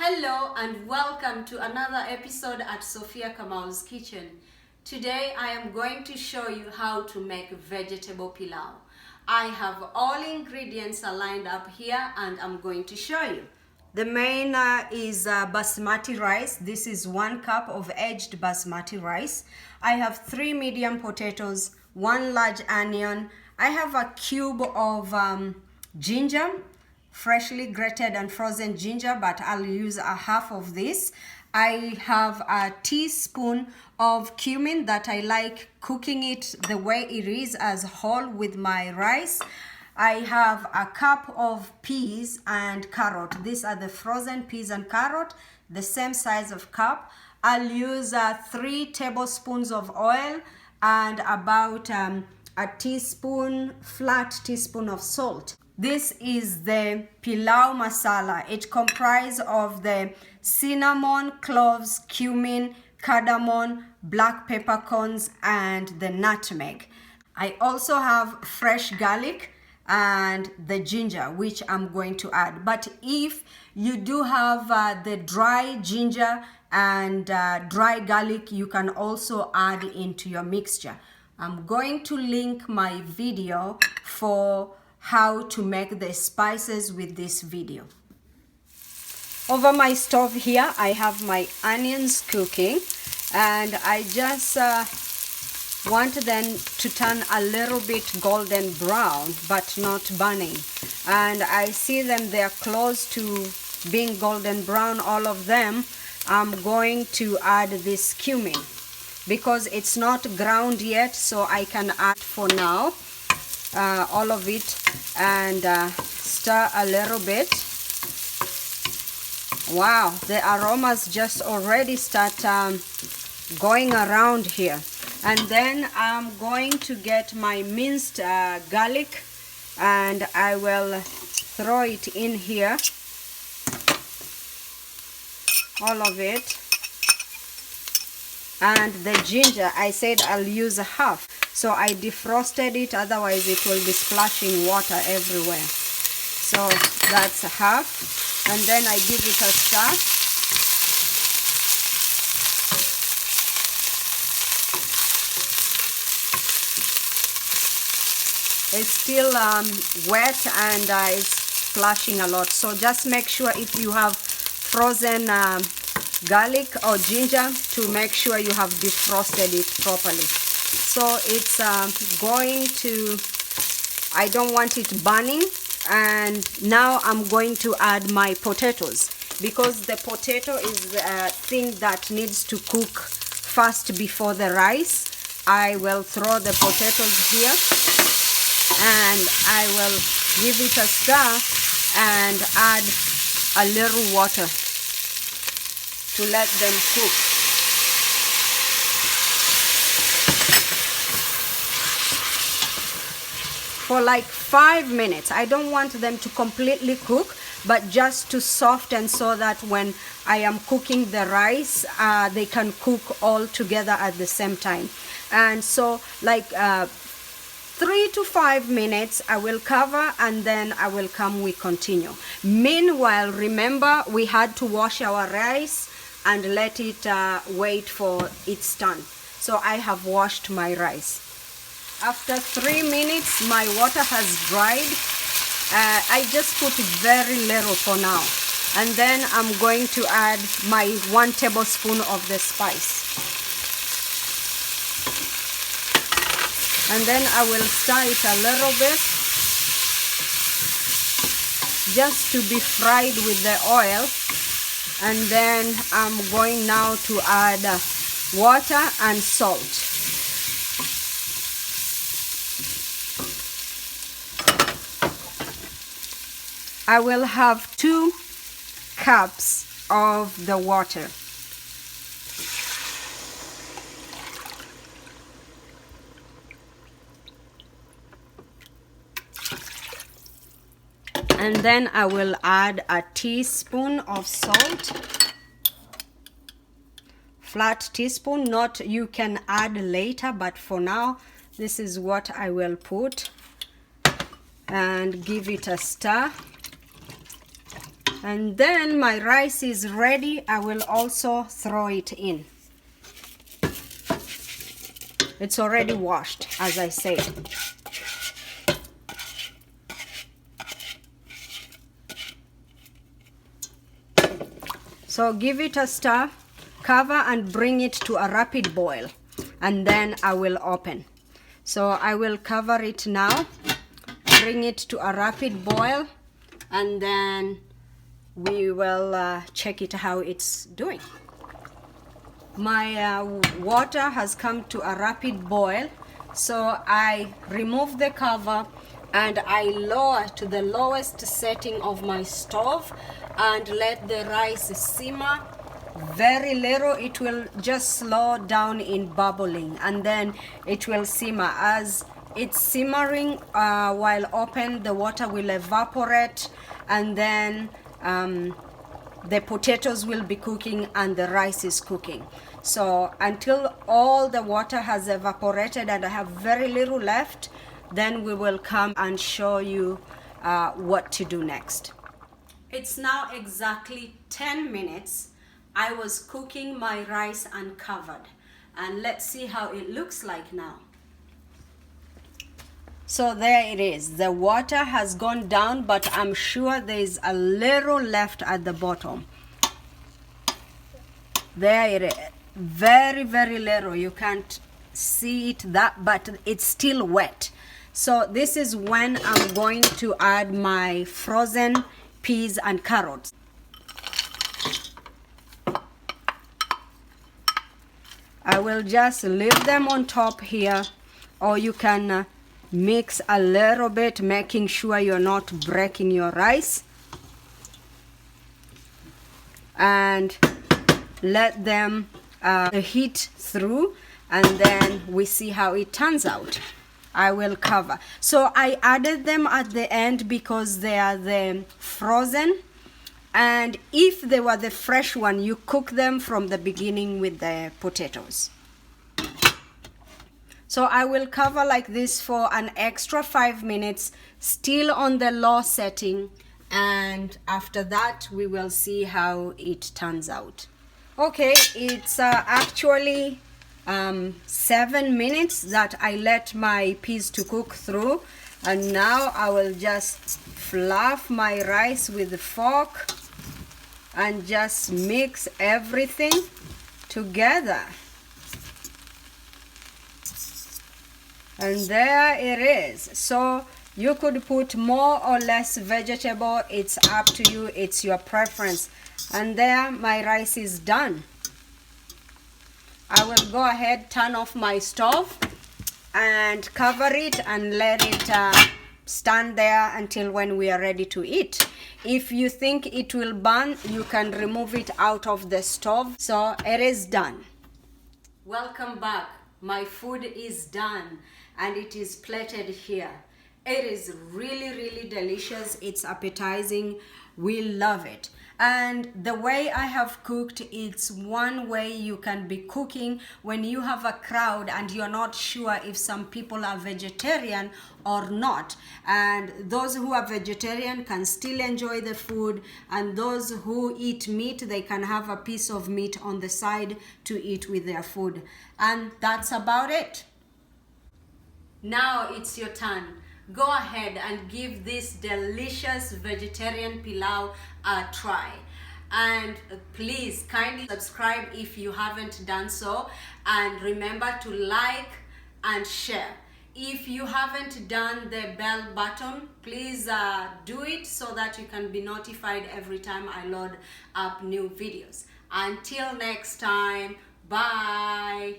Hello and welcome to another episode at Sophia Kamau's kitchen. Today I am going to show you how to make vegetable pilau. I have all ingredients lined up here and I'm going to show you. The main is basmati rice. This is 1 cup of aged basmati rice. I have 3 medium potatoes, 1 large onion. I have a cube of ginger, freshly grated and frozen ginger, but I'll use a half of this. I have a teaspoon of cumin that I like cooking it the way it is as whole with my rice. I have a cup of peas and carrot. These are the frozen peas and carrot, the same size of cup. I'll use 3 tablespoons of oil and about flat teaspoon of salt. This is the Pilau masala. It comprises of the cinnamon, cloves, cumin, cardamom, black peppercorns, and the nutmeg. I also have fresh garlic and the ginger, which I'm going to add. But if you do have the dry ginger and dry garlic, you can also add into your mixture. I'm going to link my video for how to make the spices with this video. Over my stove here, I have my onions cooking, and I just want them to turn a little bit golden brown but not burning. And I see them, they're close to being golden brown, all of them. I'm going to add this cumin because it's not ground yet, so I can add for now all of it and stir a little bit. Wow, the aromas just already start going around here. And then I'm going to get my minced garlic and I will throw it in here, all of it. And the ginger, I said I'll use a half, so I defrosted it, otherwise it will be splashing water everywhere. So that's a half, and then I give it a stir. It's still wet and it's splashing a lot, so just make sure if you have frozen garlic or ginger to make sure you have defrosted it properly. So it's going to, I don't want it burning. And now I'm going to add my potatoes, because the potato is the thing that needs to cook first before the rice. I will throw the potatoes here and I will give it a stir and add a little water to let them cook. For like 5 minutes. I don't want them to completely cook, but just to soften so that when I am cooking the rice, they can cook all together at the same time. And so like 3 to 5 minutes I will cover, and then I will come, we continue. Meanwhile, remember we had to wash our rice and let it wait for its turn. So I have washed my rice. After 3 minutes my water has dried. I just put very little for now, and then I'm going to add my 1 tablespoon of the spice, and then I will stir it a little bit just to be fried with the oil. And then I'm going now to add water and salt. I will have 2 cups of the water. And then I will add a teaspoon of salt. Flat teaspoon, not, you can add later, but for now this is what I will put, and give it a stir. And then my rice is ready. I will also throw it in. It's already washed, as I said. So give it a stir, cover and bring it to a rapid boil, and then I will open. So I will cover it now, bring it to a rapid boil, and then we will check it how it's doing. My water has come to a rapid boil, so I remove the cover and I lower to the lowest setting of my stove and let the rice simmer very little. It will just slow down in bubbling, and then it will simmer. As it's simmering while open, the water will evaporate, and then the potatoes will be cooking and the rice is cooking. So until all the water has evaporated and I have very little left, then we will come and show you what to do next. It's now exactly 10 minutes. I was cooking my rice uncovered, and let's see how it looks like now. So there it is. The water has gone down, but I'm sure there is a little left at the bottom. There it is. Very, very little. You can't see it that, but it's still wet. So this is when I'm going to add my frozen peas and carrots. I will just leave them on top here, or you can mix a little bit, making sure you're not breaking your rice, and let them heat through, and then we see how it turns out. I will cover. So I added them at the end because they are the frozen, and if they were the fresh one, you cook them from the beginning with the potatoes. So I will cover like this for an extra 5 minutes, still on the low setting, and after that we will see how it turns out. Okay, it's actually 7 minutes that I let my peas to cook through, and now I will just fluff my rice with the fork and just mix everything together. And there it is. So you could put more or less vegetable. It's up to you. It's your preference. And there my rice is done. I will go ahead, turn off my stove and cover it and let it stand there until when we are ready to eat. If you think it will burn, you can remove it out of the stove. So it is done. Welcome back. My food is done and it is plated here. It is really, really delicious. It's appetizing. We love it. And the way I have cooked, it's one way you can be cooking when you have a crowd and you're not sure if some people are vegetarian or not. And those who are vegetarian can still enjoy the food, and those who eat meat, they can have a piece of meat on the side to eat with their food. And that's about it. Now it's your turn. Go ahead and give this delicious vegetarian pilau a try. And please kindly subscribe if you haven't done so. And remember to like and share. If you haven't done the bell button, please do it so that you can be notified every time I load up new videos. Until next time, bye.